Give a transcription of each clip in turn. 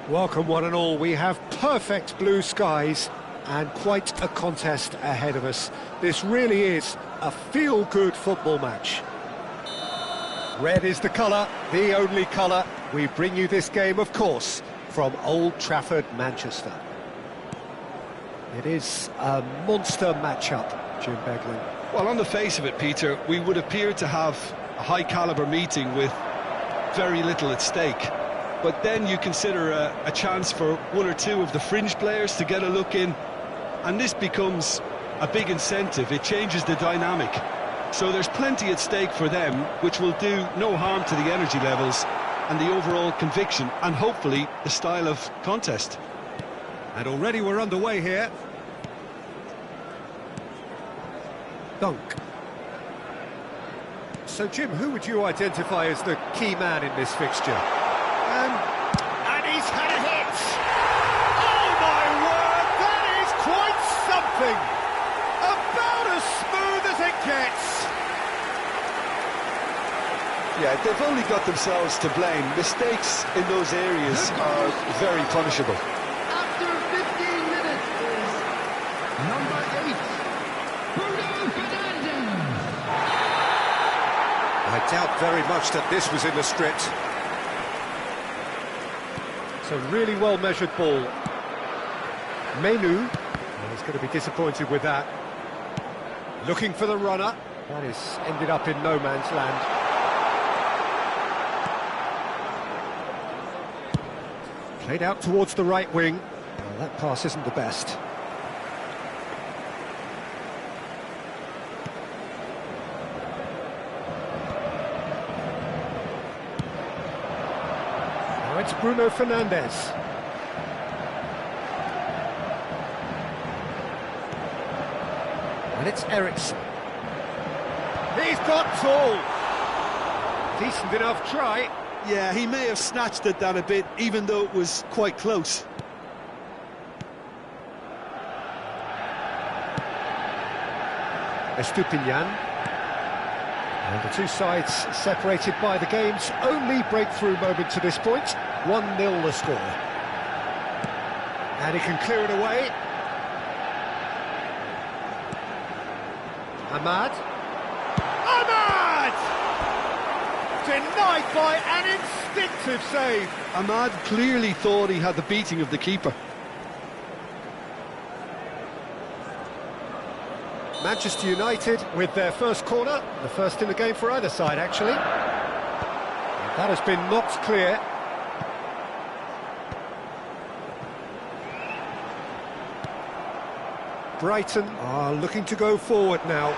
Welcome one and all. We have perfect blue skies and quite a contest ahead of us. This really is a feel-good football match. Red is the colour, the only colour. We bring you this game, of course, from Old Trafford, Manchester. It is a monster matchup, Jim Beglin. Well, on the face of it, Peter, we would appear to have a high-caliber meeting with very little at stake. But then you consider a chance for one or two of the fringe players to get a look in, and this becomes a big incentive. It changes the dynamic. So there's plenty at stake for them, which will do no harm to the energy levels and the overall conviction, and hopefully the style of contest. And already we're underway here. Dunk. So, Jim, who would you identify as the key man in this fixture? And he's had a hit! Oh, my word, that is quite something! About as smooth as it gets! Yeah, they've only got themselves to blame. Mistakes in those areas are very punishable. After 15 minutes is number 8, Bruno Fernandes. I doubt very much that this was in the script. It's a really well-measured ball. Menu, well, he's going to be disappointed with that. Looking for the runner. That is ended up in no man's land. Played out towards the right wing. Well, that pass isn't the best. Now it's Bruno Fernandes. And it's Eriksen. He's got tall. Decent enough try. Yeah, he may have snatched at that a bit, even though it was quite close. Estupinian. And the two sides separated by the game's only breakthrough moment to this point. 1-0 the score. And he can clear it away. Ahmad. Ahmad! Denied by an instinctive save. Ahmad clearly thought he had the beating of the keeper. Manchester United with their first corner, the first in the game for either side, actually. That has been knocked clear. Brighton are looking to go forward now.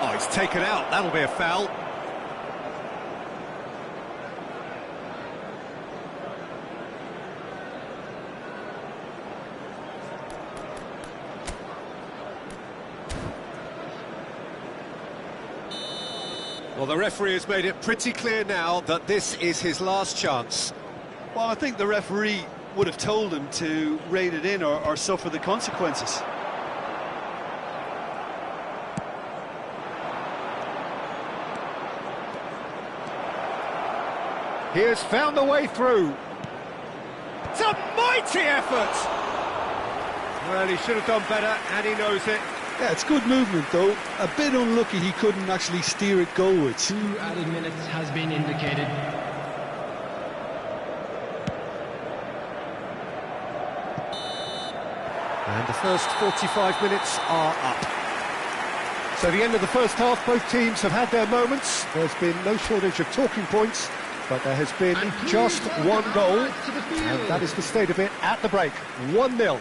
Oh, it's taken out. That'll be a foul. Well, the referee has made it pretty clear now that this is his last chance. Well, I think the referee would have told him to rein it in or suffer the consequences. He has found the way through. It's a mighty effort! Well, he should have done better, and he knows it. Yeah, it's good movement, though. A bit unlucky he couldn't actually steer it goalwards. 2 added minutes has been indicated. And the first 45 minutes are up. So the end of the first half, both teams have had their moments. There's been no shortage of talking points, but there has been just one goal, and that is the state of it at the break. 1-0.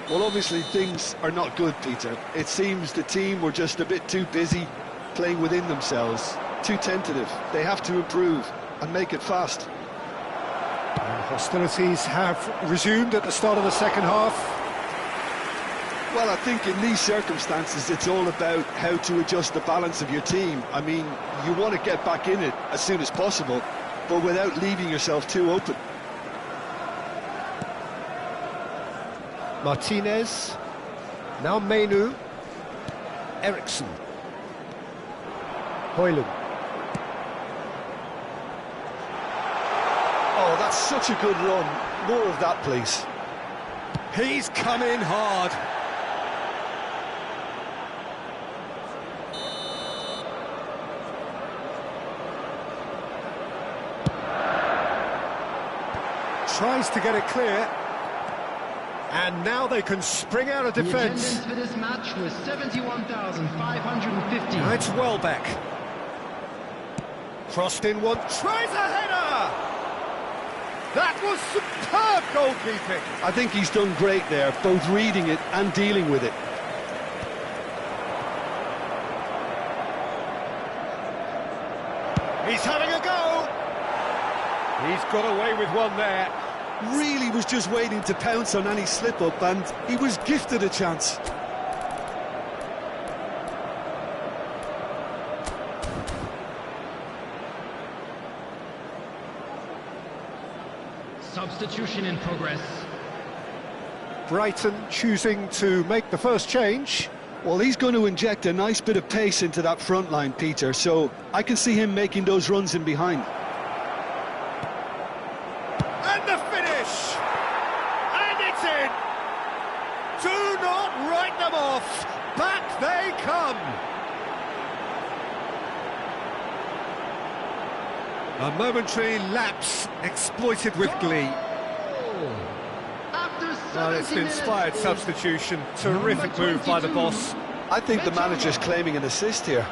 Well, obviously things are not good, Peter. It seems the team were just a bit too busy playing within themselves, too tentative. They have to improve and make it fast. And hostilities have resumed at the start of the second half. Well, I think in these circumstances it's all about how to adjust the balance of your team. I mean, you want to get back in it as soon as possible, but without leaving yourself too open. Martinez, now Menu, Eriksen, Højlund. such a good run. More of that, please. He's come in hard. Tries to get it clear. And now they can spring out of defence. The attendance for this match was 71,550. Now it's Welbeck. Crossed in one, tries a header! That was superb goalkeeping. I think he's done great there, both reading it and dealing with it. He's having a go. He's got away with one there. Really was just waiting to pounce on any slip-up, and he was gifted a chance. Substitution in progress. Brighton choosing to make the first change. Well, he's going to inject a nice bit of pace into that front line, Peter, so I can see him making those runs in behind. And the finish! And it's in! Do not write them off! Back they come! A momentary lapse exploited with glee. Well, it's an inspired substitution. Terrific move by the boss. I think the manager's claiming an assist here.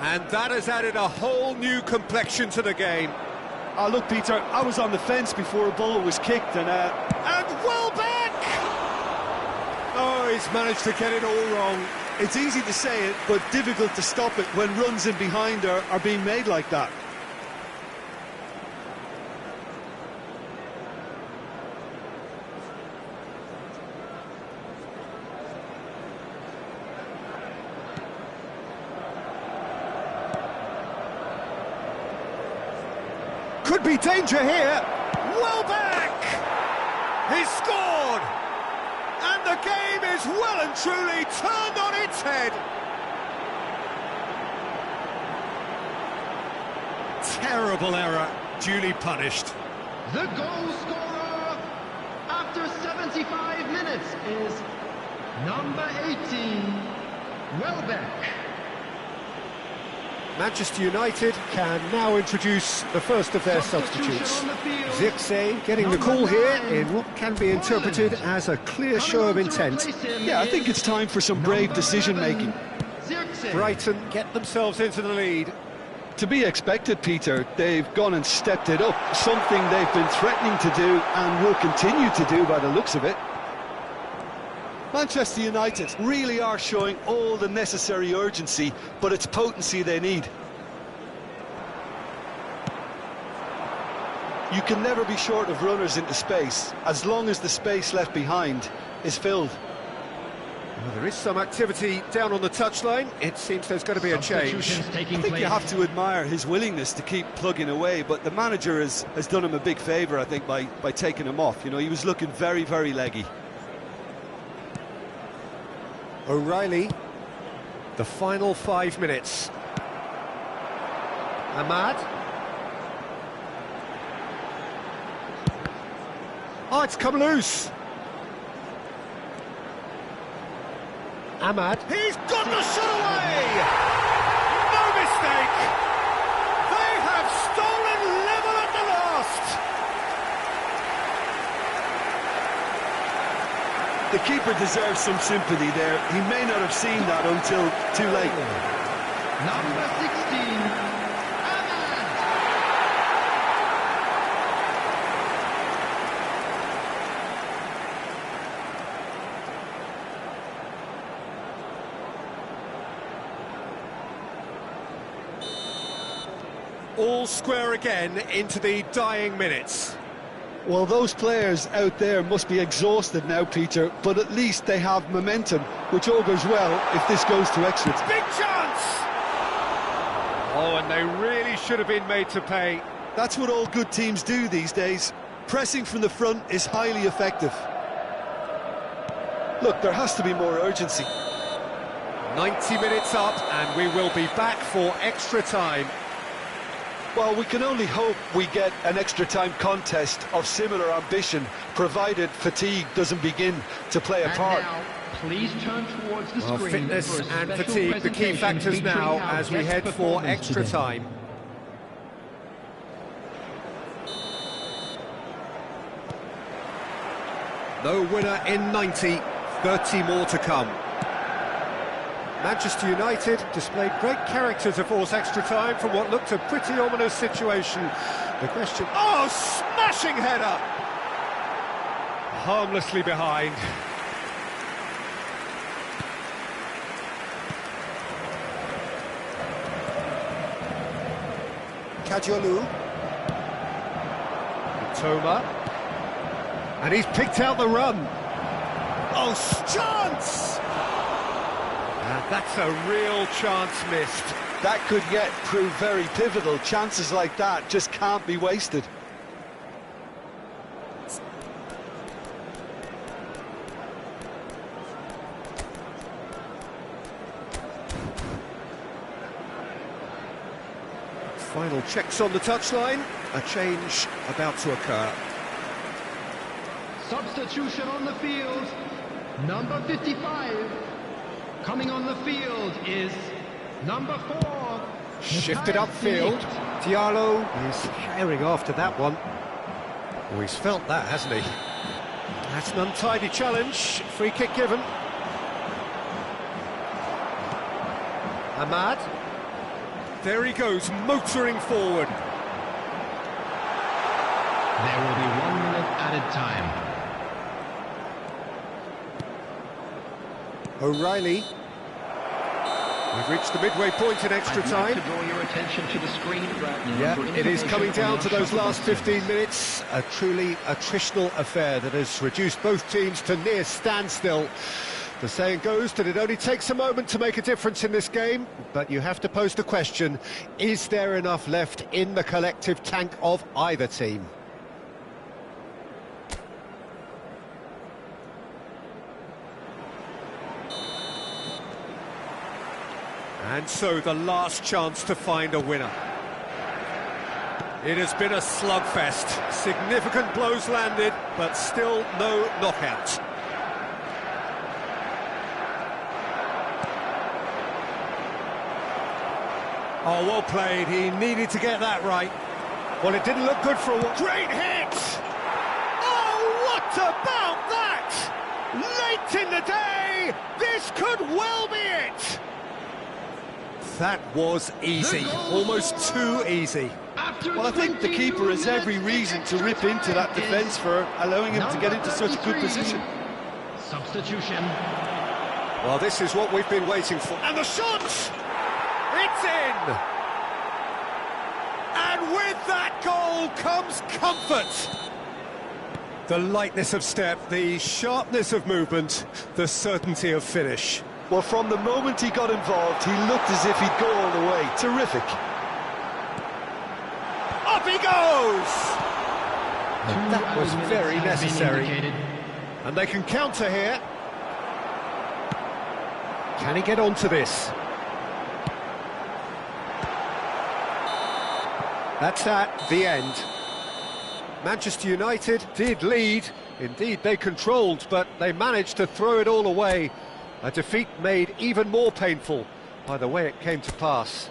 And that has added a whole new complexion to the game. Oh, look, Peter, I was on the fence before a ball was kicked, and Welbeck! Oh, he's managed to get it all wrong. it's easy to say it, but difficult to stop it when runs in behind are being made like that. Could be danger here. Welbeck! He's scored! And the game is well and truly turned on its head. Terrible error, duly punished. The goal scorer after 75 minutes is number 18, Welbeck. Manchester United can now introduce the first of their substitutes. Zirkzee getting the call here in what can be interpreted as a clear show of intent. Yeah, I think it's time for some brave decision-making. Brighton get themselves into the lead. To be expected, Peter. They've gone and stepped it up, something they've been threatening to do and will continue to do by the looks of it. Manchester United really are showing all the necessary urgency, but it's potency they need. You can never be short of runners into space, as long as the space left behind is filled. Well, there is some activity down on the touchline. It seems there's going to be a change. I think you have to admire his willingness to keep plugging away, but the manager has done him a big favour, I think, by taking him off. You know, he was looking very, very leggy. O'Reilly, the final 5 minutes. Ahmad. Oh, it's come loose. Ahmad. He's got the shot away! No mistake! They have stolen level at the last! The keeper deserves some sympathy there. He may not have seen that until too late. Number 16, Ahmad. All square again into the dying minutes. Well, those players out there must be exhausted now, Peter, but at least they have momentum, which augurs well if this goes to extra. Big chance! Oh, and they really should have been made to pay. That's what all good teams do these days. Pressing from the front is highly effective. Look, there has to be more urgency. 90 minutes up, and we will be back for extra time. Well, we can only hope we get an extra-time contest of similar ambition, provided fatigue doesn't begin to play a part. Now, please turn towards the Well, screen fitness for a and special fatigue, the key presentation factors featuring now our as we guest head for performance extra today. time. No winner in 90, 30 more to come. Manchester United displayed great character to force extra time from what looked a pretty ominous situation. The question... Oh, smashing header! Harmlessly behind. Kadiolu. Toma. And he's picked out the run. Oh, chance! And that's a real chance missed. That could yet prove very pivotal. Chances like that just can't be wasted. Final checks on the touchline. A change about to occur. Substitution on the field, number 55. Coming on the field is number 4. Shifted Matthias de upfield. Ligt. Diallo is herring after that one. Oh, he's felt that, hasn't he? That's an untidy challenge. Free kick given. Ahmad. There he goes, motoring forward. There will be 1 minute added time. O'Reilly. We've reached the midway point in extra I'd like time. to draw your attention to the screen right now. Yeah, for it is information coming on down your to those shuttle last buses. 15 minutes. A truly attritional affair that has reduced both teams to near standstill. The saying goes that it only takes a moment to make a difference in this game, but you have to pose the question, is there enough left in the collective tank of either team? And so the last chance to find a winner. It has been a slugfest. Significant blows landed, but still no knockout. Oh, well played. He needed to get that right. Well, it didn't look good for a while. Great hit! Oh, what about that? Late in the day, this could well be it. That was easy, almost too easy. Well, I think the keeper has every reason to rip into that defence for allowing him to get into such a good position. Substitution. Well, this is what we've been waiting for. And the shot! It's in! And with that goal comes comfort. The lightness of step, the sharpness of movement, the certainty of finish. Well, from the moment he got involved, he looked as if he'd go all the way. Terrific. Up he goes! And that was very necessary. And they can counter here. Can he get onto this? That's at the end. Manchester United did lead. Indeed, they controlled, but they managed to throw it all away. A defeat made even more painful by the way it came to pass.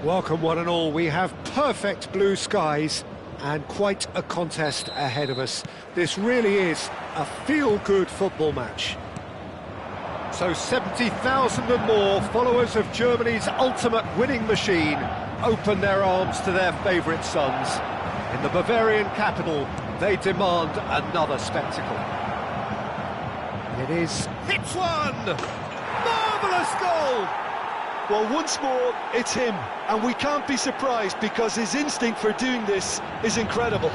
Welcome one and all. We have perfect blue skies and quite a contest ahead of us. This really is a feel-good football match. So 70,000 and more followers of Germany's ultimate winning machine open their arms to their favourite sons. In the Bavarian capital, they demand another spectacle. It is... hits one! Marvellous goal! Well, once more, it's him, and we can't be surprised because his instinct for doing this is incredible.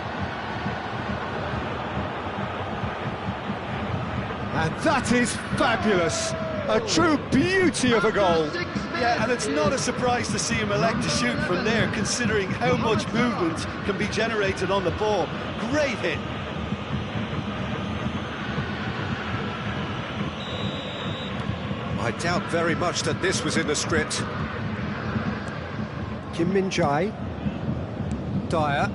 And that is fabulous! A true beauty of a goal! Yeah, and it's not a surprise to see him elect to shoot from there, considering how much movement can be generated on the ball. Great hit! I doubt very much that this was in the script. Kim Min-jae. Dyer.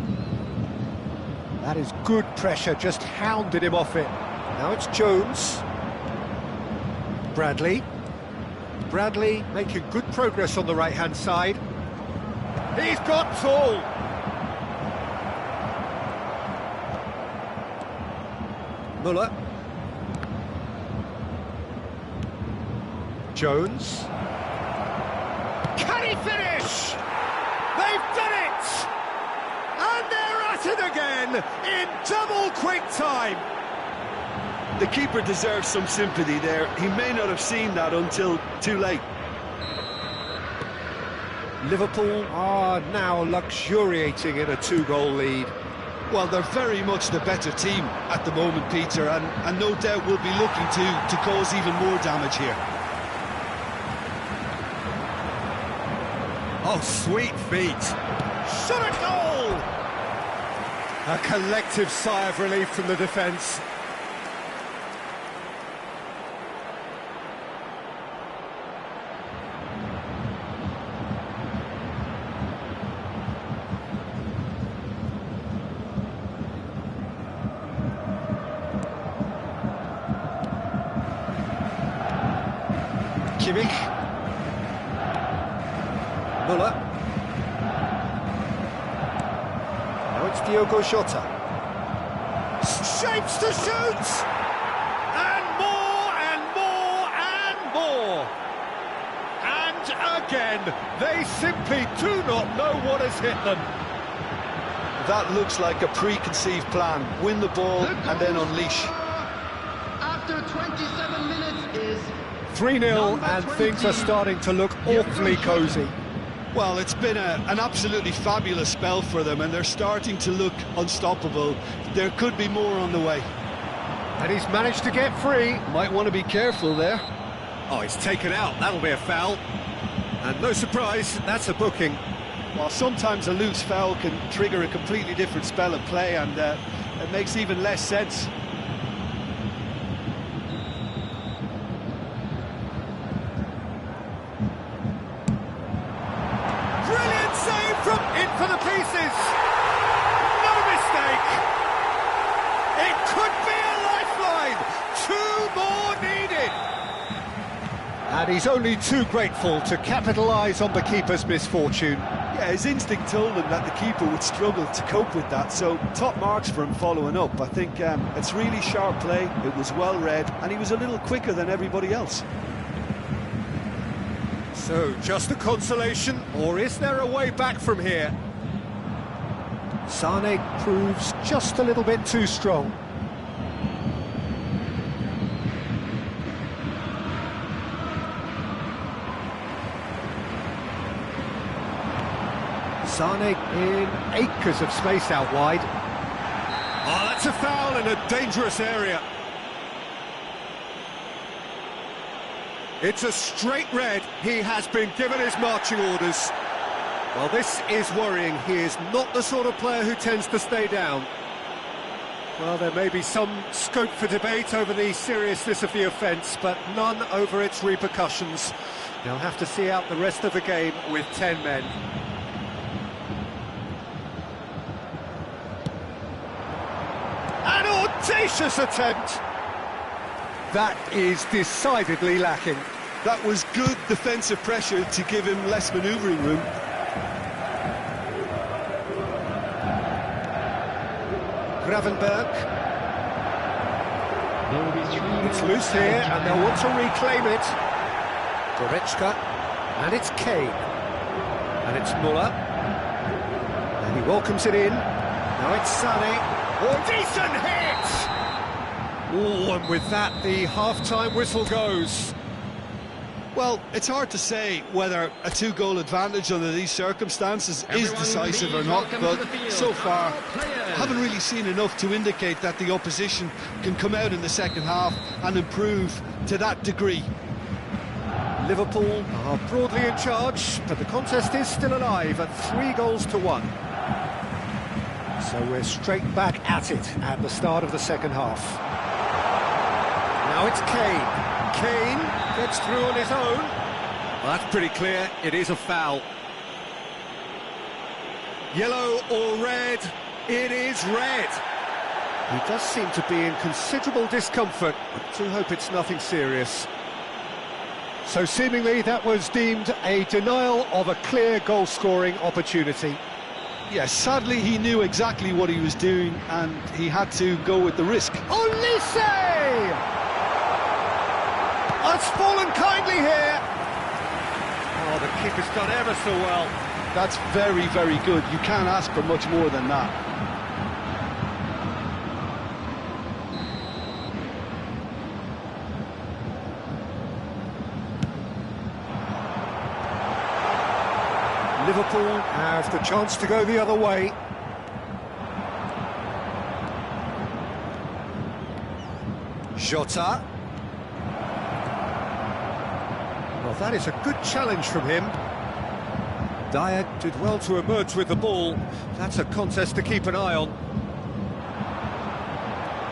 That is good pressure, just hounded him off it. Now it's Jones. Bradley. Bradley making good progress on the right-hand side. He's got tall. Muller. Jones. Can he finish? They've done it! And they're at it again in double quick time. The keeper deserves some sympathy there. He may not have seen that until too late. Liverpool are now luxuriating in a two-goal lead. Well, they're very much the better team at the moment, Peter, and no doubt will be looking to cause even more damage here. Oh, sweet feet. Shot at goal! A collective sigh of relief from the defence. Kimmich. Muller. Now it's Diogo Jota. Shapes to shoot! And more, and more, and more! And again, they simply do not know what has hit them. That looks like a preconceived plan. Win the ball and then unleash. After 27 minutes is 3-0 and things are starting to look awfully cosy. Well, it's been an absolutely fabulous spell for them, and they're starting to look unstoppable. There could be more on the way. And he's managed to get free. Might want to be careful there. Oh, he's taken out. That'll be a foul. And no surprise, that's a booking. Well, sometimes a loose foul can trigger a completely different spell of play, and it makes even less sense. Brilliant save from in for the pieces. No mistake. It could be a lifeline. 2 more needed. And he's only too grateful to capitalise on the keeper's misfortune. Yeah, his instinct told him that the keeper would struggle to cope with that, so top marks for him following up. I think it's really sharp play, it was well read, and he was a little quicker than everybody else. So, just a consolation, or is there a way back from here? Sane proves just a little bit too strong. Sane in acres of space out wide. Oh, that's a foul in a dangerous area. It's a straight red. He has been given his marching orders. Well, this is worrying. He is not the sort of player who tends to stay down. Well, there may be some scope for debate over the seriousness of the offence, but none over its repercussions. They'll have to see out the rest of the game with 10 men. An audacious attempt! That is decidedly lacking. That was good defensive pressure to give him less manoeuvring room. Gravenberch. There will be three. It's loose here, and they'll want to reclaim it. Goretzka, and it's Kane. And it's Muller. And he welcomes it in. Now it's Sané. Oh, decent hit! Oh, and with that, the half-time whistle goes. Well, it's hard to say whether a two-goal advantage under these circumstances is decisive or not, but so far, haven't really seen enough to indicate that the opposition can come out in the second half and improve to that degree. Liverpool are broadly in charge, but the contest is still alive at 3-1. So we're straight back at it at the start of the second half. Now it's Kane. Kane gets through on his own. Well, that's pretty clear, it is a foul. Yellow or red? It is red. He does seem to be in considerable discomfort. I do hope it's nothing serious. So seemingly that was deemed a denial of a clear goal-scoring opportunity. Yes, sadly he knew exactly what he was doing and he had to go with the risk. Olise! It's fallen kindly here. Oh, the keeper's done ever so well. That's very, very good. You can't ask for much more than that. Liverpool have the chance to go the other way. Jota. Well, that is a good challenge from him. Dyer did well to emerge with the ball. That's a contest to keep an eye on.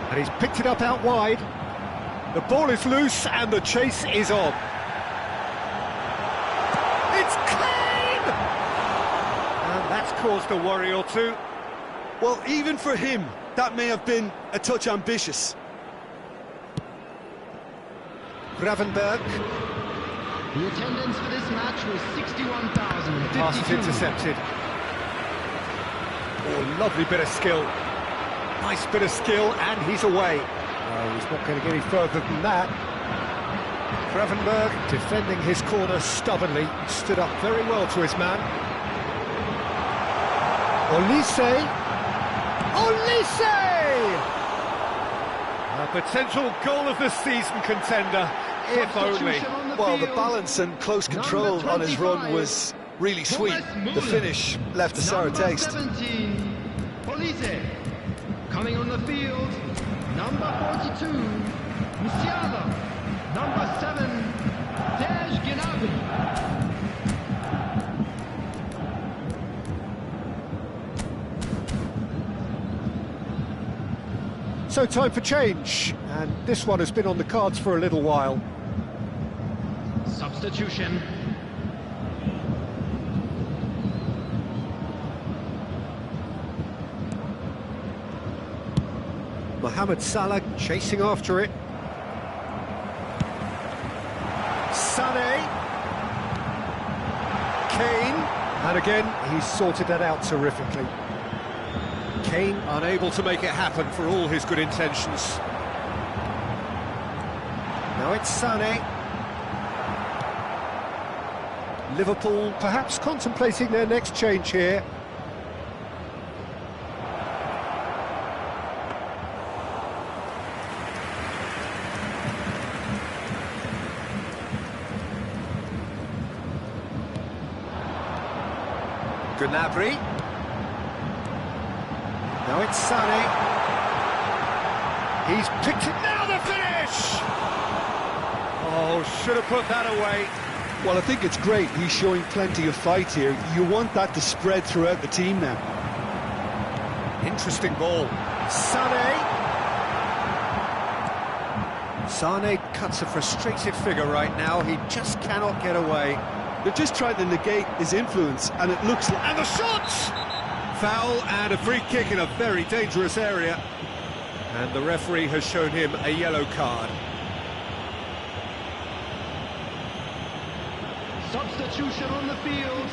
And he's picked it up out wide. The ball is loose and the chase is on. It's Kane! And that's caused a worry or two. Well, even for him, that may have been a touch ambitious. Gravenberch. The attendance for this match was 61,052. Pass is intercepted. Oh, lovely bit of skill. Nice bit of skill, and he's away. No, he's not going to get any further than that. Gravenberch defending his corner stubbornly, stood up very well to his man. Olise! Olise! A potential goal of the season contender, if only. Well, the balance and close control on his run was really sweet. The finish left a sour taste. 17, Olise. Coming on the field, number 42, Musiala. Number 7, Serge Gnabry. So time for change, and this one has been on the cards for a little while. Substitution. Mohamed Salah chasing after it. Sané. Kane. And again, he's sorted that out terrifically. Kane unable to make it happen for all his good intentions. Now it's Sané. Liverpool perhaps contemplating their next change here. Gnabry. Now it's Sané. He's picked it, now the finish! Oh, should have put that away. Well, I think it's great. He's showing plenty of fight here. You want that to spread throughout the team now. Interesting ball. Sané. Sané cuts a frustrated figure right now. He just cannot get away. They're just trying to negate his influence, and it looks like... And the shot! Foul and a free kick in a very dangerous area. And the referee has shown him a yellow card. Substitution on the field,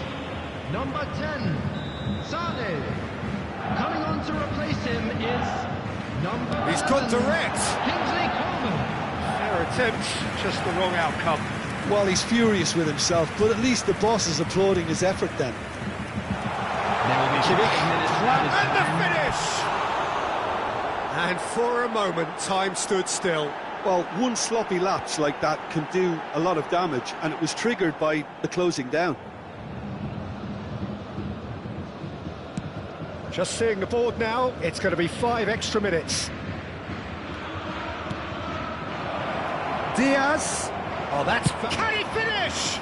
number 10, Sané. Coming on to replace him is number He's got 11, direct. Kingsley Coman. Fair attempt, just the wrong outcome. Well, he's furious with himself, but at least the boss is applauding his effort then. And the finish! And for a moment, time stood still. Well, one sloppy lapse like that can do a lot of damage, and it was triggered by the closing down. Just seeing the board now, it's going to be 5 extra minutes. Diaz. Oh, that's... Can he finish?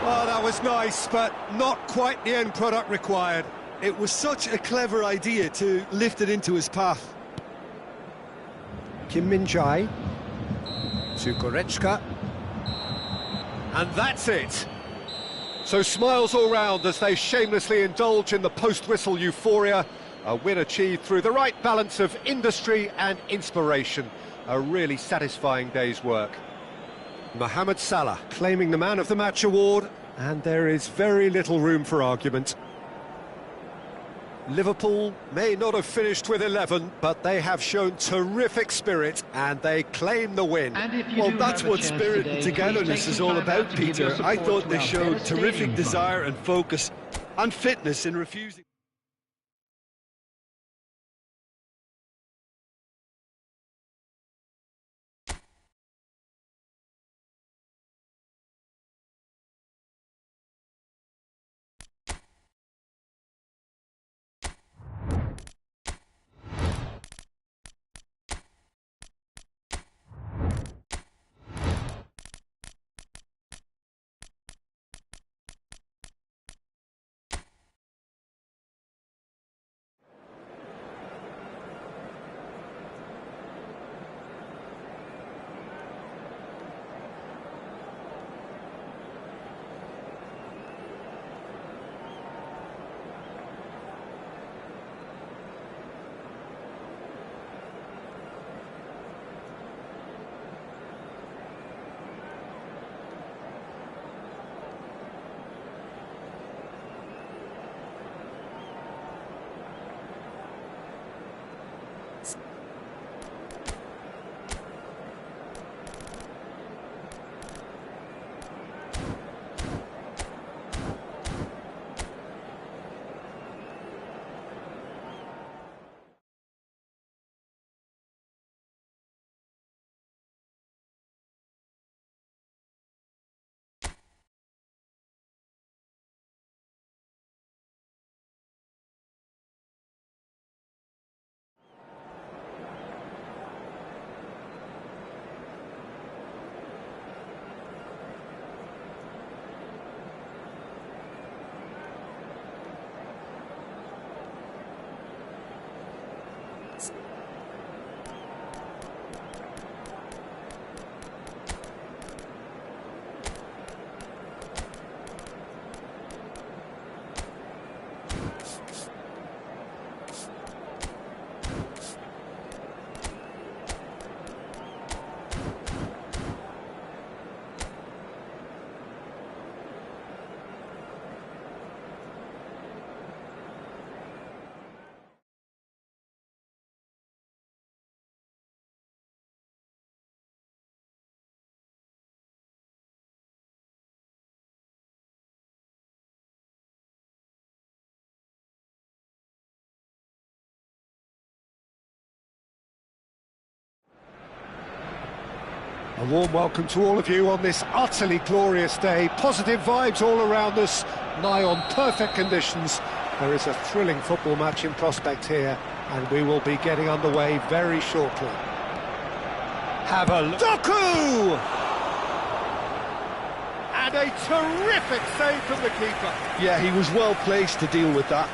Oh, that was nice, but not quite the end product required. It was such a clever idea to lift it into his path. Kim Min-jae to Goretzka. And that's it. So smiles all round as they shamelessly indulge in the post-whistle euphoria. A win achieved through the right balance of industry and inspiration. A really satisfying day's work. Mohamed Salah claiming the Man of the Match award, and there is very little room for argument. Liverpool may not have finished with 11, but they have shown terrific spirit, and they claim the win. Well, that's what spirit and togetherness is all about, Peter. I thought they showed terrific desire and focus and fitness in refusing. A warm welcome to all of you on this utterly glorious day. Positive vibes all around us, nigh on perfect conditions. There is a thrilling football match in prospect here, and we will be getting underway very shortly. Have a look. Doku! And a terrific save from the keeper. Yeah, he was well placed to deal with that.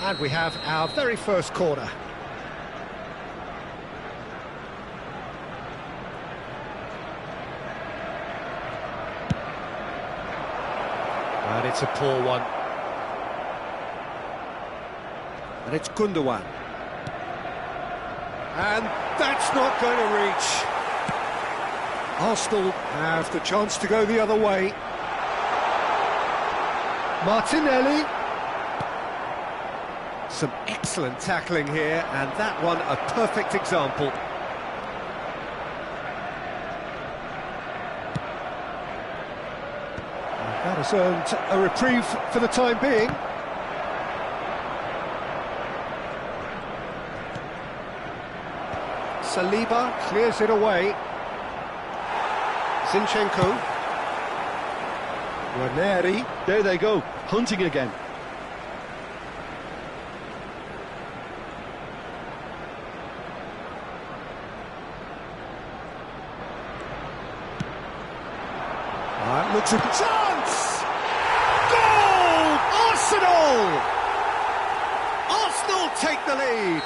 And we have our very first corner. And it's a poor one. And it's Gundogan. And that's not going to reach. Arsenal have the chance to go the other way. Martinelli. Some excellent tackling here, and that one a perfect example. That has earned a reprieve for the time being. Saliba clears it away. Zinchenko. Ranieri. There they go, hunting again. Looks a chance! Goal! Arsenal! Arsenal take the lead!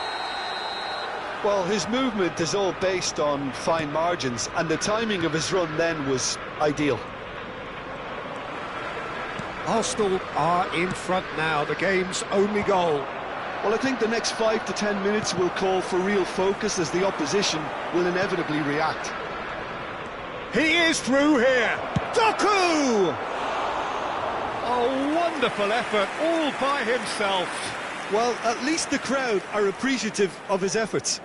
Well, his movement is all based on fine margins, and the timing of his run then was ideal. Arsenal are in front now, the game's only goal. Well, I think the next 5 to 10 minutes will call for real focus, as the opposition will inevitably react. He is through here! Doku! A wonderful effort all by himself. Well, at least the crowd are appreciative of his efforts.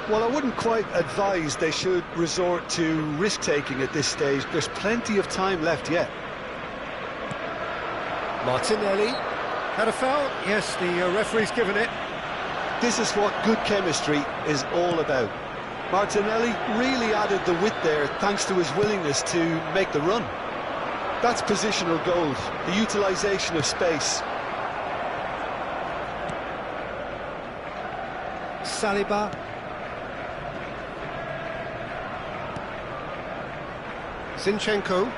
Well, I wouldn't quite advise they should resort to risk-taking at this stage. There's plenty of time left yet. Martinelli. Had a foul? Yes, the referee's given it. This is what good chemistry is all about. Martinelli really added the width there thanks to his willingness to make the run. That's positional gold, the utilisation of space. Saliba. Zinchenko.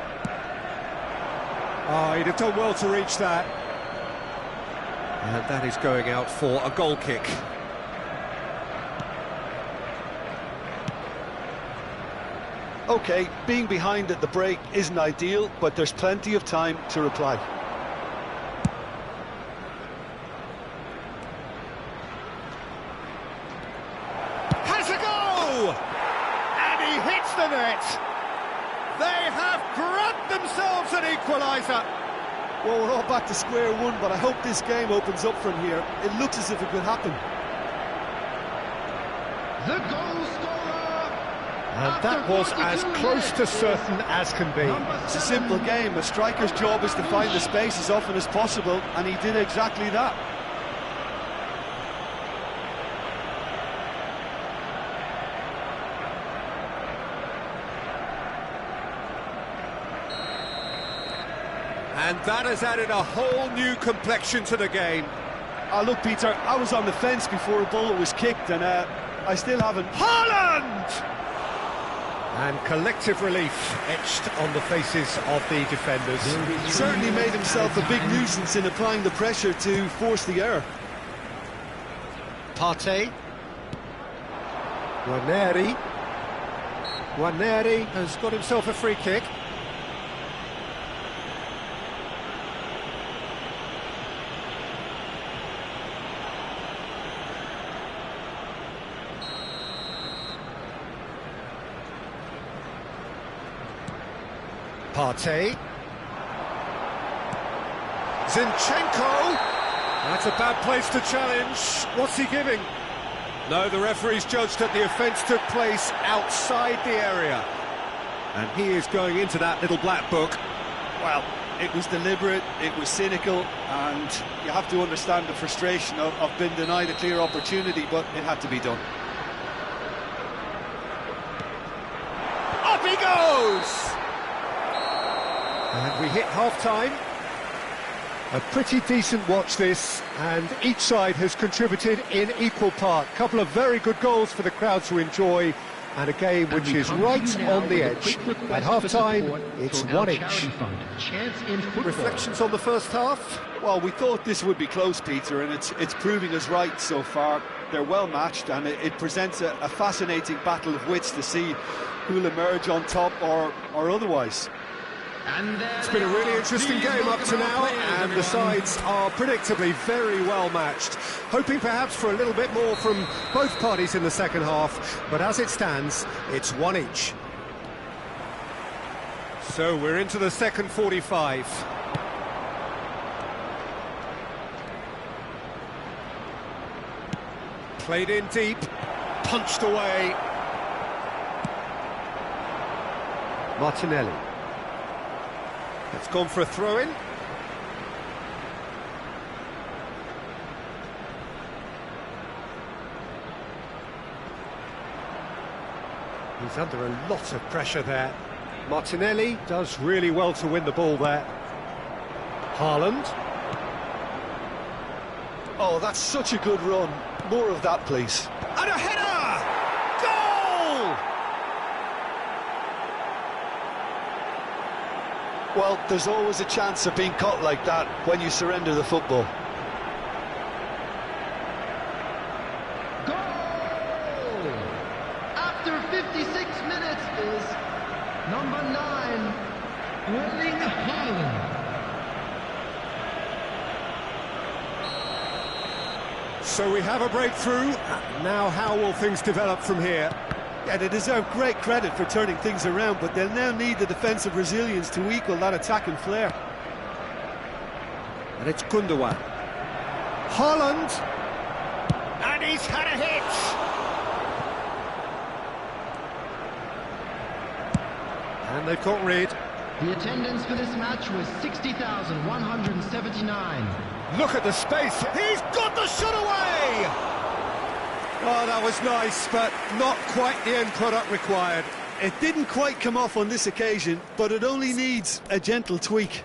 Oh, he'd have done well to reach that. And that is going out for a goal kick. OK, being behind at the break isn't ideal, but there's plenty of time to reply. Has a go! And he hits the net! They have grabbed themselves an equaliser! Well, we're all back to square one, but I hope this game opens up from here. It looks as if it could happen. The goal scorer! And that was as close to certain as can be. It's a simple game. A striker's job is to find the space as often as possible, and he did exactly that. And that has added a whole new complexion to the game. Look, Peter, I was on the fence before a ball was kicked, and I still haven't. Haaland! And collective relief etched on the faces of the defenders. He certainly made himself a big nuisance in applying the pressure to force the error. Partey. Ranieri. Ranieri has got himself a free kick. Partey. Zinchenko. That's a bad place to challenge. What's he giving? No, the referee's judged that the offence took place outside the area. And he is going into that little black book. Well, it was deliberate, it was cynical, and you have to understand the frustration of being denied a clear opportunity, but it had to be done. Up he goes! And we hit half-time. A pretty decent watch this, and each side has contributed in equal part. Couple of very good goals for the crowd to enjoy, and a game which is right on the edge. At half-time, it's 1 each. Reflections on the first half? Well, we thought this would be close, Peter, and it's proving us right so far. They're well matched, and it presents a fascinating battle of wits to see who'll emerge on top or otherwise. And there It's been a really interesting game up to now, and the sides are predictably very well matched. Hoping perhaps for a little bit more from both parties in the second half, but as it stands, it's one each. So we're into the second 45. Played in deep, punched away. Martinelli. It's gone for a throw-in. He's under a lot of pressure there. Martinelli does really well to win the ball there. Haaland. Oh, that's such a good run. More of that, please. And a header! Goal! Well, there's always a chance of being caught like that when you surrender the football. Goal! After 56 minutes is number 9, Erling Haaland. So we have a breakthrough. Now how will things develop from here? Yeah, they deserve great credit for turning things around, but they'll now need the defensive resilience to equal that attacking flair. And it's Gundogan. Haaland! And he's had a hit! And they've got rid. The attendance for this match was 60,179. Look at the space. He's got the shot away! Oh, that was nice, but not quite the end product required. It didn't quite come off on this occasion, but it only needs a gentle tweak.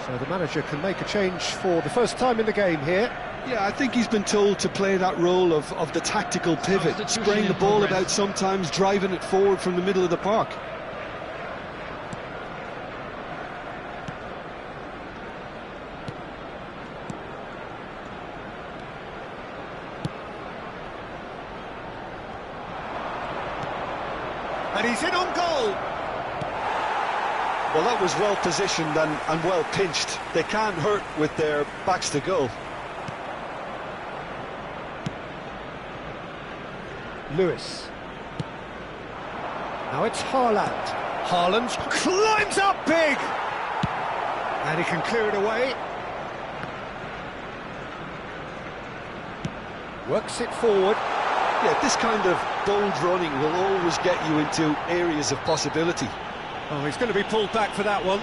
So the manager can make a change for the first time in the game here. Yeah, I think he's been told to play that role of the tactical pivot, spraying the ball about sometimes, driving it forward from the middle of the park. And he's in on goal! Well, that was well positioned and well pinched. They can't hurt with their backs to goal. Lewis. Now it's Haaland. Haaland climbs up big! And he can clear it away. Works it forward. Yeah, this kind of bold running will always get you into areas of possibility. Oh, he's going to be pulled back for that one.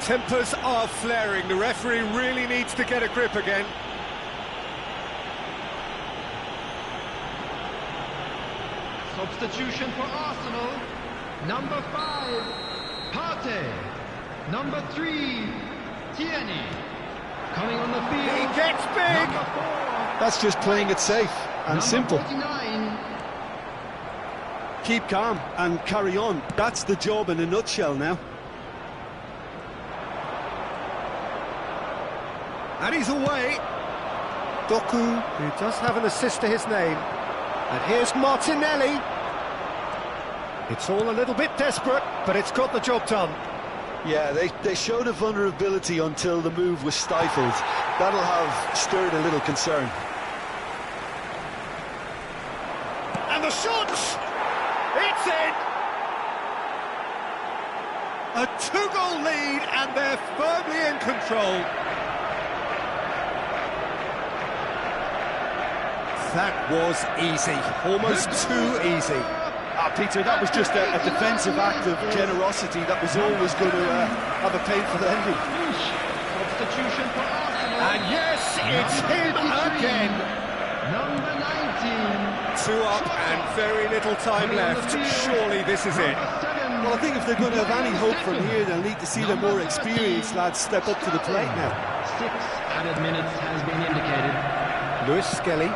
Tempers are flaring. The referee really needs to get a grip again. Substitution for Arsenal. Number 5, Partey. Number 3, Tierney. Coming on the field. He gets big! Number 4. That's just playing it safe and simple. 49. Keep calm and carry on. That's the job in a nutshell now. And he's away. Doku, who does have an assist to his name. And here's Martinelli. It's all a little bit desperate, but it's got the job done. Yeah, they showed a vulnerability until the move was stifled. That'll have stirred a little concern. And the shot! It's in! A 2-goal lead, and they're firmly in control. That was easy, almost too easy. Peter, that was just a defensive act of generosity that was always going to have a painful ending. Substitution for Arsenal. And yes, it's him again. Number 19. 2 up and very little time left. Surely this is it. Well, I think if they're going to have any hope from here, they'll need to see the more experienced lads step up to the plate now. 6 added minutes has been indicated. Luis Skelly.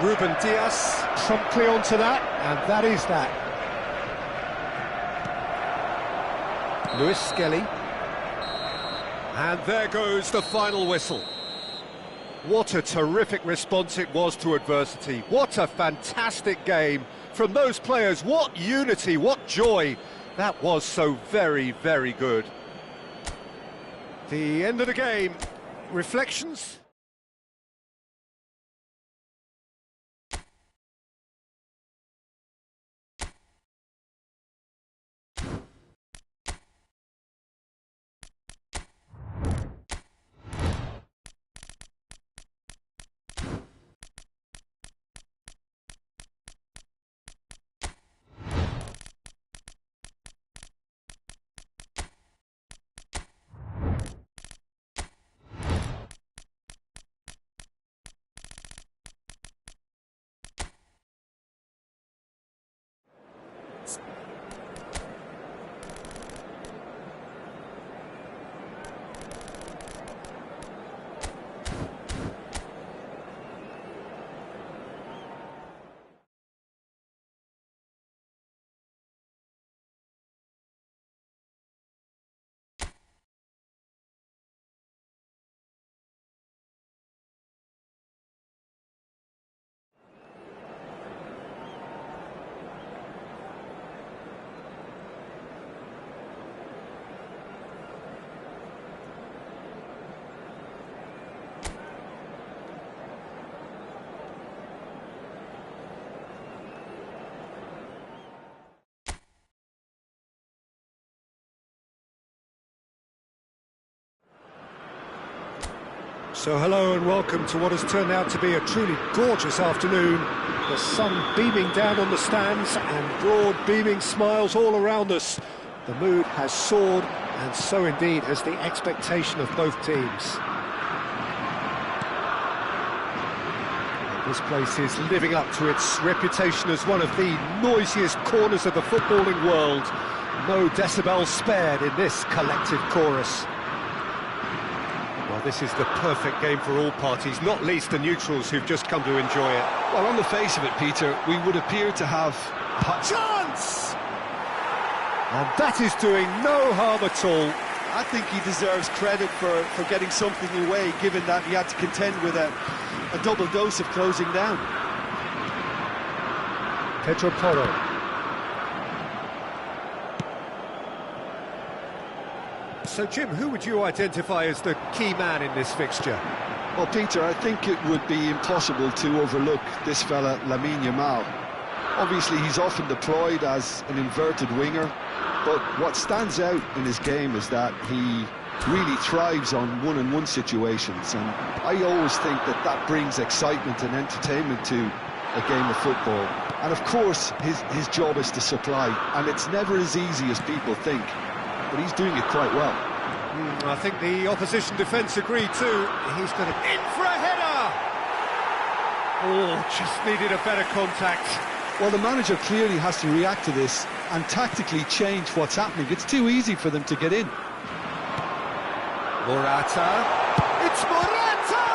Ruben Diaz promptly onto that, and that is that. Luis Skelly. And there goes the final whistle. What a terrific response it was to adversity. What a fantastic game from those players. What unity, what joy. That was so very, very good. The end of the game. Reflections? So hello and welcome to what has turned out to be a truly gorgeous afternoon. The sun beaming down on the stands and broad beaming smiles all around us. The mood has soared, and so indeed has the expectation of both teams. This place is living up to its reputation as one of the noisiest corners of the footballing world. No decibels spared in this collective chorus. Well, this is the perfect game for all parties, not least the neutrals who've just come to enjoy it. Well, on the face of it, Peter, we would appear to have a chance! And that is doing no harm at all. I think he deserves credit for getting something away, given that he had to contend with a double dose of closing down. Pedro Porro. So, Jim, who would you identify as the key man in this fixture? Well, Peter, I think it would be impossible to overlook this fella, Lamine Yamal. Obviously, he's often deployed as an inverted winger, but what stands out in his game is that he really thrives on one-on-one situations, and I always think that that brings excitement and entertainment to a game of football. And of course, his job is to supply, and it's never as easy as people think, but he's doing it quite well. I think the opposition defence agree too. He's going to... in for a header! Oh, just needed a better contact. Well, the manager clearly has to react to this and tactically change what's happening. It's too easy for them to get in. Morata. It's Morata!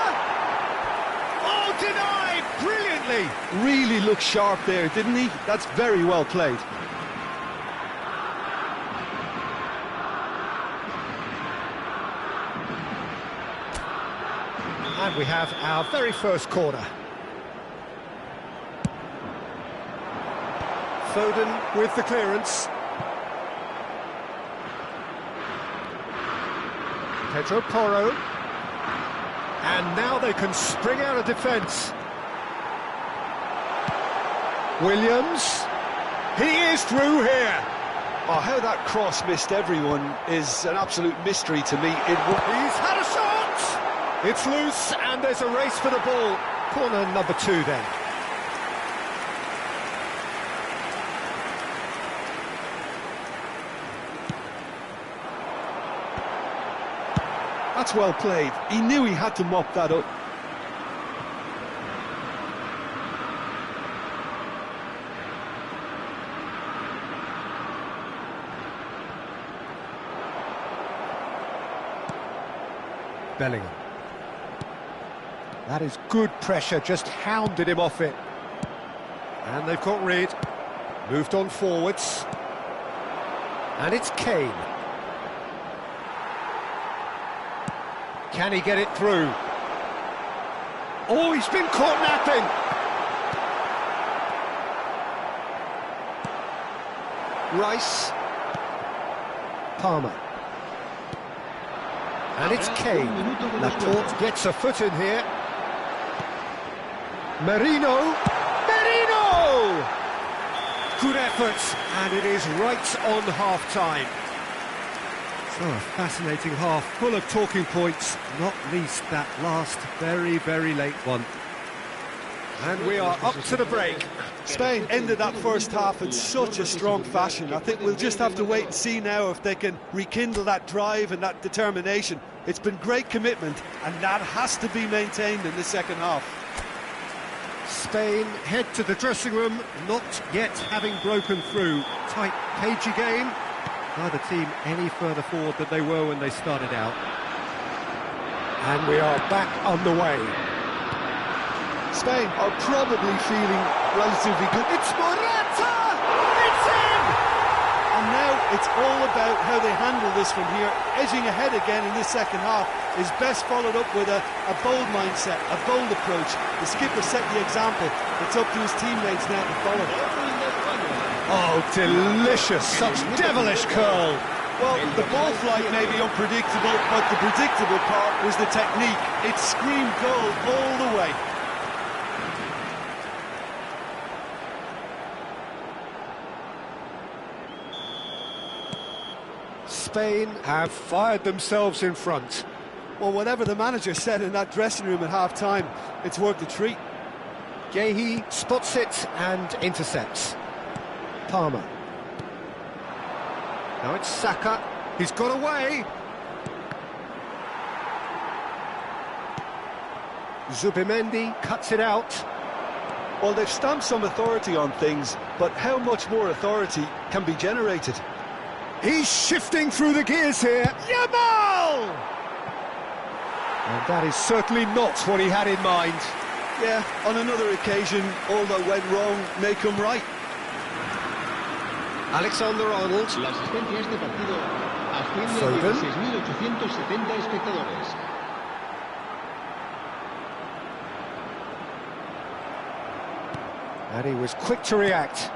Oh, denied! Brilliantly! Really looked sharp there, didn't he? That's very well played. And we have our very first corner. Foden with the clearance. Pedro Porro. And now they can spring out of defence. Williams. He is through here. Oh, how that cross missed everyone is an absolute mystery to me. He's had a shot! It's loose, and there's a race for the ball. Corner number 2 then. That's well played. He knew he had to mop that up. Bellingham. That is good pressure, just hounded him off it. And they've got rid. Moved on forwards. And it's Kane. Can he get it through? Oh, he's been caught napping! Rice. Palmer. And it's Kane. Laporte gets a foot in here. Merino. Merino! Good effort, and it is right on half-time. So a fascinating half, full of talking points, not least that last very, very late one. And we are up to the break. Spain ended that first half in such a strong fashion. I think we'll just have to wait and see now if they can rekindle that drive and that determination. It's been great commitment, and that has to be maintained in the second half. Spain head to the dressing room, not yet having broken through. Tight, cagey game. Neither team any further forward than they were when they started out. And we are back underway. Spain are probably feeling relatively good. It's Morata! It's in! And now it's all about how they handle this from here. Edging ahead again in this second half is best followed up with a bold mindset, a bold approach. The skipper set the example. It's up to his teammates now to follow. Oh, delicious, such devilish curl. Well, the ball flight may be unpredictable, but the predictable part was the technique. It screamed goal all the way. Spain have fired themselves in front. Well, whatever the manager said in that dressing room at half-time, it's worth the treat. Guehi spots it and intercepts. Palmer. Now it's Saka. He's got away. Zubimendi cuts it out. Well, they've stamped some authority on things, but how much more authority can be generated? He's shifting through the gears here. Yamal! And that is certainly not what he had in mind. Yeah, on another occasion, all that went wrong may come right. Alexander-Arnold. La asistencia a este partido asciende Foden. a 16.870 espectadores. And he was quick to react.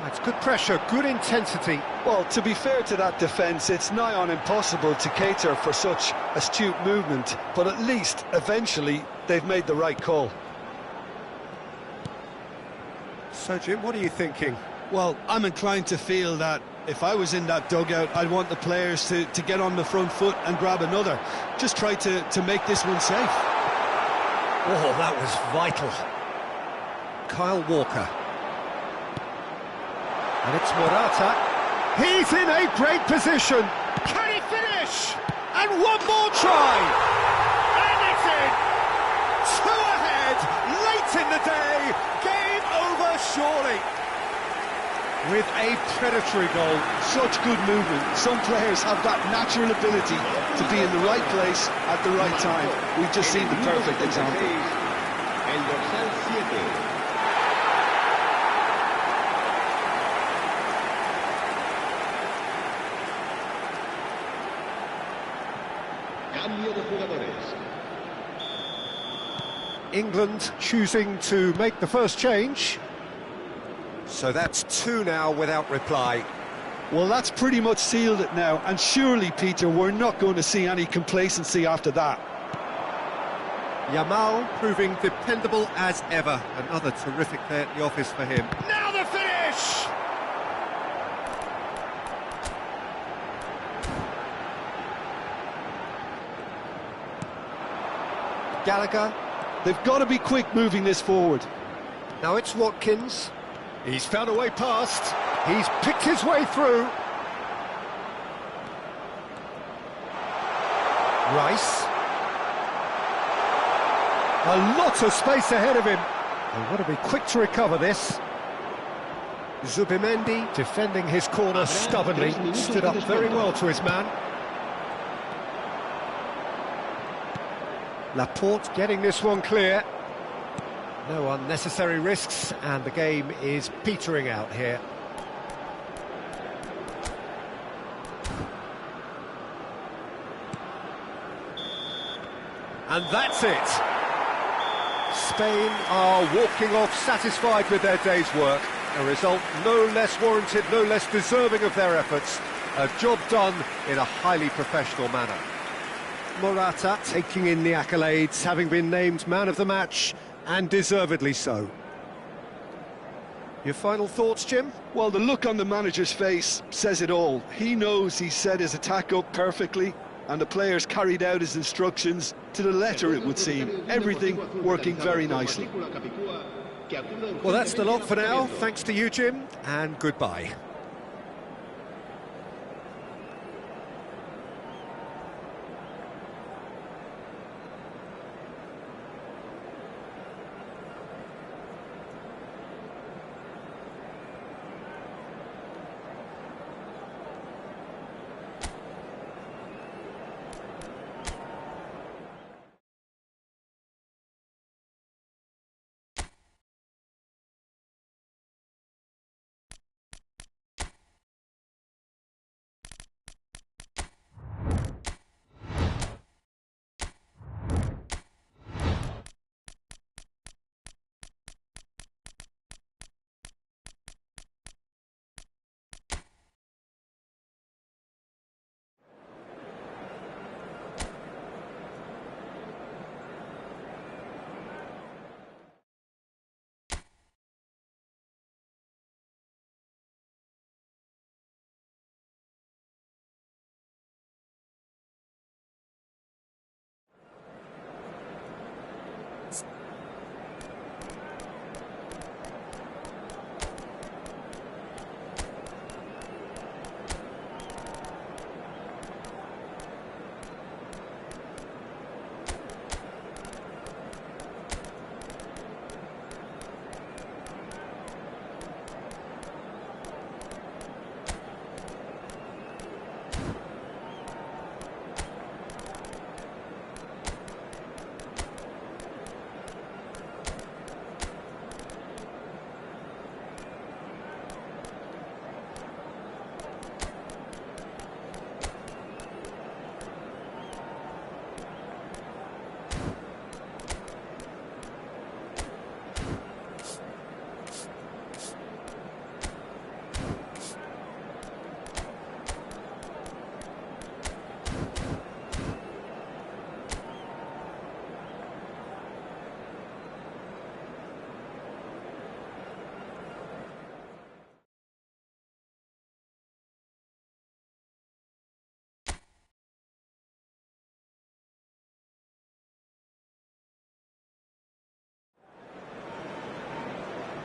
That's good pressure, good intensity. Well, to be fair to that defence, it's nigh on impossible to cater for such astute movement, but at least, eventually, they've made the right call. So, Jim, what are you thinking? Well, I'm inclined to feel that if I was in that dugout, I'd want the players to get on the front foot and grab another. Just try to make this one safe. Oh, that was vital. Kyle Walker. And it's Morata. He's in a great position. Can he finish? And one more try. And it's in. Two ahead, late in the day. Game over, surely. With a predatory goal. Such good movement. Some players have that natural ability to be in the right place at the right time. We've just seen the perfect example. El dorsal 7. Cambio de jugadores. England choosing to make the first change. So that's two now without reply. Well, that's pretty much sealed it now, and surely, Peter, we're not going to see any complacency after that. Yamal proving dependable as ever. Another terrific day at the office for him. Now the finish! Gallagher. They've got to be quick moving this forward. Now it's Watkins. He's found a way past. He's picked his way through. Rice. A lot of space ahead of him. They've got to be quick to recover this. Zubimendi defending his corner stubbornly. Stood up very well to his man. Laporte getting this one clear. No unnecessary risks, and the game is petering out here. And that's it. Spain are walking off satisfied with their day's work. A result no less warranted, no less deserving of their efforts. A job done in a highly professional manner. Morata taking in the accolades, having been named man of the match, and deservedly so. Your final thoughts, Jim? Well, the look on the manager's face says it all. He knows he set his attack up perfectly, and the players carried out his instructions to the letter, it would seem. Everything working very nicely. Well, that's the lot for now. Thanks to you, Jim, and goodbye.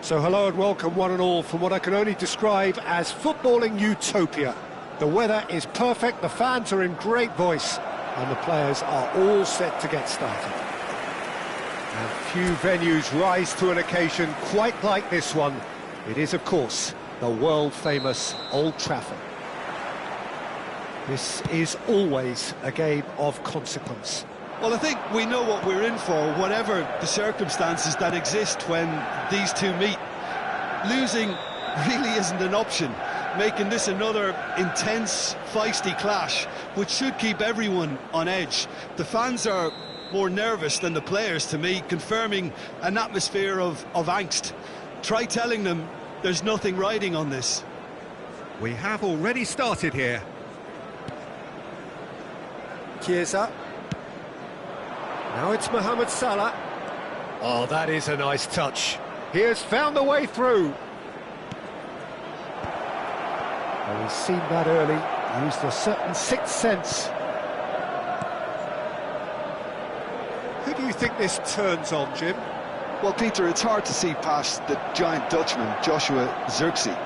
So hello and welcome one and all from what I can only describe as footballing utopia. The weather is perfect, the fans are in great voice, and the players are all set to get started. And few venues rise to an occasion quite like this one. It is, of course, the world-famous Old Trafford. This is always a game of consequence. Well, I think we know what we're in for, whatever the circumstances that exist when these two meet. Losing really isn't an option, making this another intense, feisty clash, which should keep everyone on edge. The fans are more nervous than the players, to me, confirming an atmosphere of angst. Try telling them there's nothing riding on this. We have already started here. Chiesa. Now it's Mohamed Salah. Oh, that is a nice touch. He has found the way through. Well, he's seen that early, used a certain sixth sense. Who do you think this turns on, Jim? Well, Peter, it's hard to see past the giant Dutchman, Joshua Zirkzee.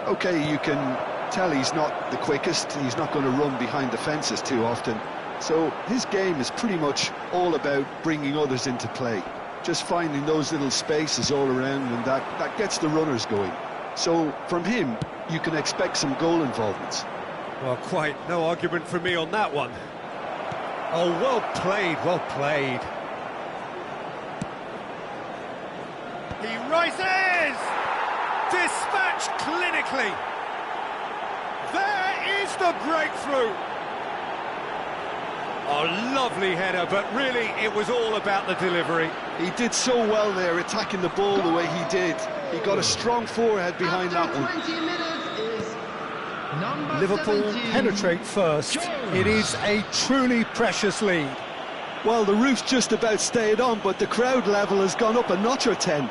OK, you can tell he's not the quickest, he's not going to run behind defences too often. So his game is pretty much all about bringing others into play, just finding those little spaces all around, and that gets the runners going. So from him, you can expect some goal involvements. Well, quite no argument from me on that one. Oh, well played, well played. He rises! Dispatched clinically. There is the breakthrough. A lovely header, but really it was all about the delivery. He did so well there, attacking the ball the way he did. He got a strong forehead behind that one. 20 minutes is number Liverpool 17, penetrate first. Jones. It is a truly precious lead. Well, the roof's just about stayed on, but the crowd level has gone up a notch or 10.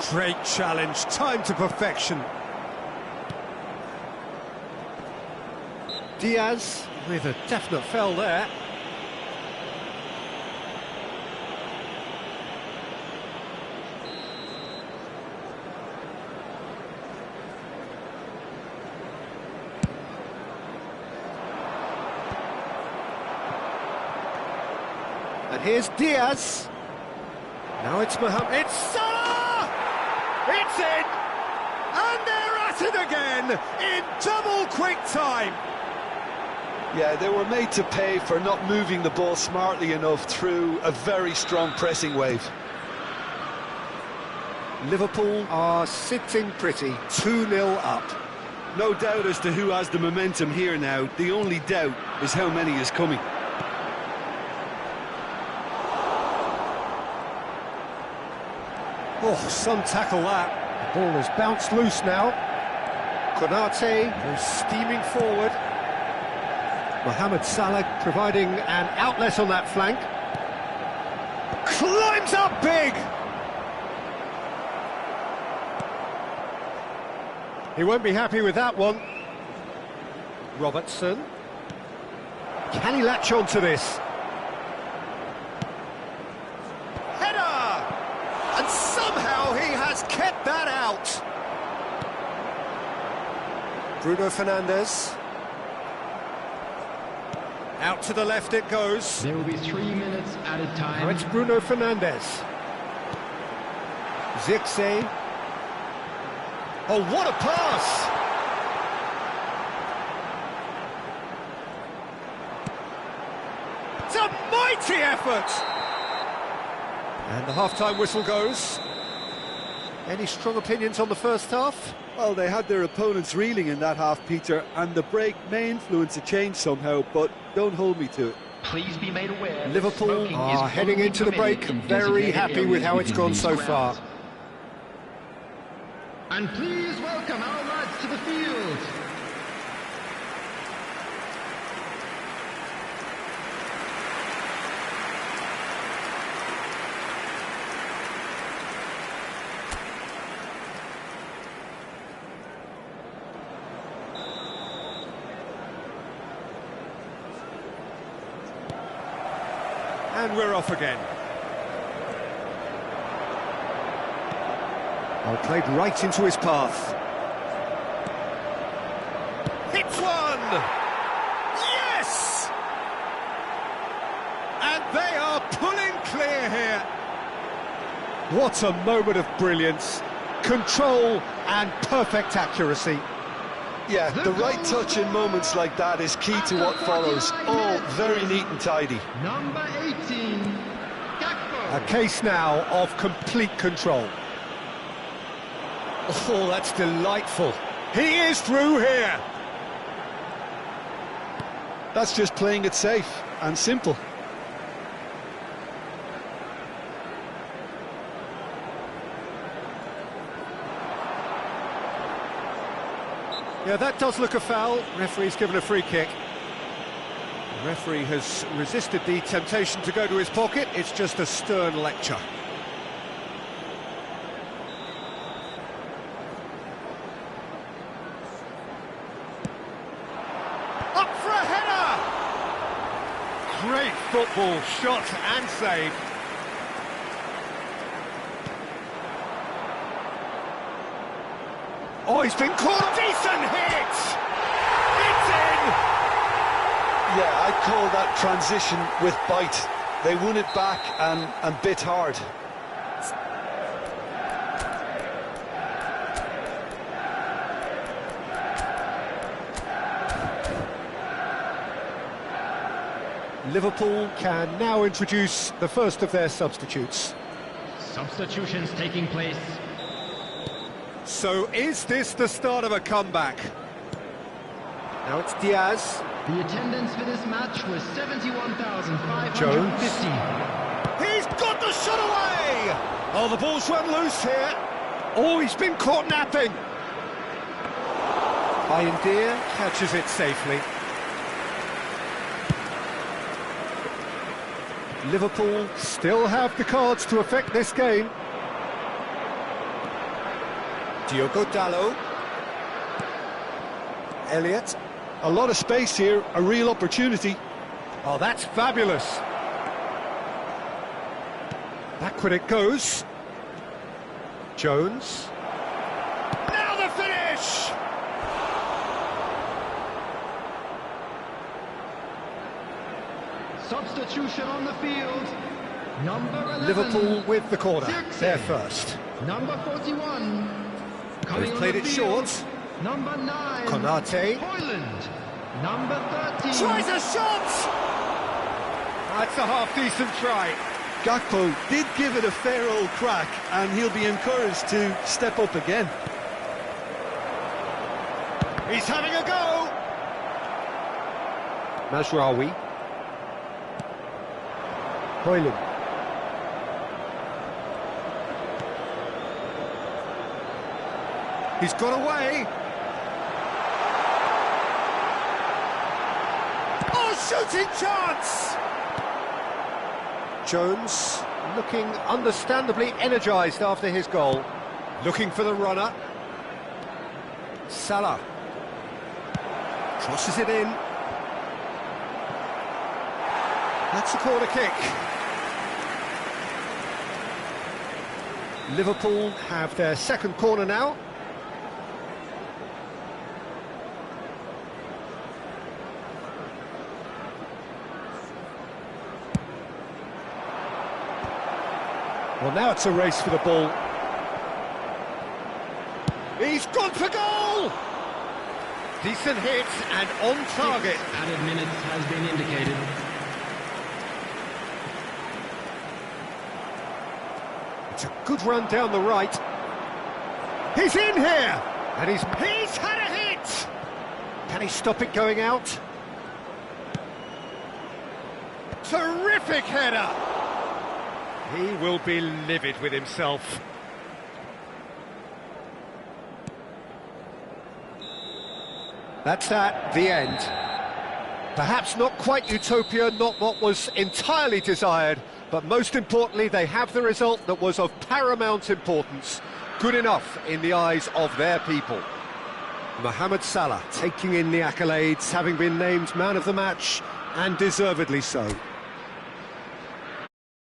Great challenge, time to perfection. Diaz with a definite foul there. And here's Diaz. Now it's Mohamed. It's Salah! It's in! And they're at it again in double quick time. Yeah, they were made to pay for not moving the ball smartly enough through a very strong pressing wave. Liverpool are sitting pretty, 2-0 up. No doubt as to who has the momentum here now. The only doubt is how many is coming. Oh, some tackle that. The ball has bounced loose now. Konate goes steaming forward. Mohamed Salah providing an outlet on that flank. Climbs up big! He won't be happy with that one. Robertson. Can he latch on to this? Header! And somehow he has kept that out. Bruno Fernandes. Out to the left it goes. There will be 3 minutes at a time. Now it's Bruno Fernandes. Zirkzee. Oh, what a pass! It's a mighty effort! And the half-time whistle goes. Any strong opinions on the first half? Well, they had their opponents reeling in that half, Peter, and the break may influence a change somehow, but don't hold me to it. Please be made aware that Liverpool smoking are is heading only into the break, permitted in very designated happy with areas how it's within gone these so far. grounds. And please welcome our lads to the field. And we're off again. Well, played right into his path. Hits one! Yes! And they are pulling clear here. What a moment of brilliance. Control and perfect accuracy. Yeah, the right touch in moments like that is key to what follows. All very neat and tidy. Number 18, Gakpo. A case now of complete control. Oh, that's delightful. He is through here. That's just playing it safe and simple. Yeah, that does look a foul. Referee's given a free kick. The referee has resisted the temptation to go to his pocket. It's just a stern lecture. Up for a header! Great football, shot and save. Oh, he's been caught. Decent hit! It's in! Yeah, I'd call that transition with bite. They won it back and bit hard. Liverpool can now introduce the first of their substitutes. Substitutions taking place. So is this the start of a comeback? Now it's Diaz. The attendance for this match was 71,550. Jones. He's got the shot away! Oh, the ball's run loose here. Oh, he's been caught napping. Bayindir catches it safely. Liverpool still have the cards to affect this game. Diogo Dalot. Elliott. A lot of space here, a real opportunity. Oh, that's fabulous. Backward it goes. Jones. Now the finish! Substitution on the field. Number 11. Liverpool with the corner. Zirkzee. They're first. Number 41. Coming They've on played the it field. short. Number 9. Konate. Hoyland. Number 13. Tries a shot! That's a half-decent try. Gakpo did give it a fair old crack, and he'll be encouraged to step up again. He's having a go! Mazraoui. Hoyland. He's got away. Oh, shooting chance! Jones looking understandably energised after his goal. Looking for the runner. Salah. Crosses it in. That's a corner kick. Liverpool have their second corner now. Well, now it's a race for the ball. He's gone for goal! Decent hit and on target. Added minutes has been indicated. It's a good run down the right. He's in here! And he's had a hit! Can he stop it going out? Terrific header! He will be livid with himself. That's that, the end. Perhaps not quite utopia, not what was entirely desired, but most importantly, they have the result that was of paramount importance. Good enough in the eyes of their people. Mohamed Salah taking in the accolades, having been named man of the match, and deservedly so.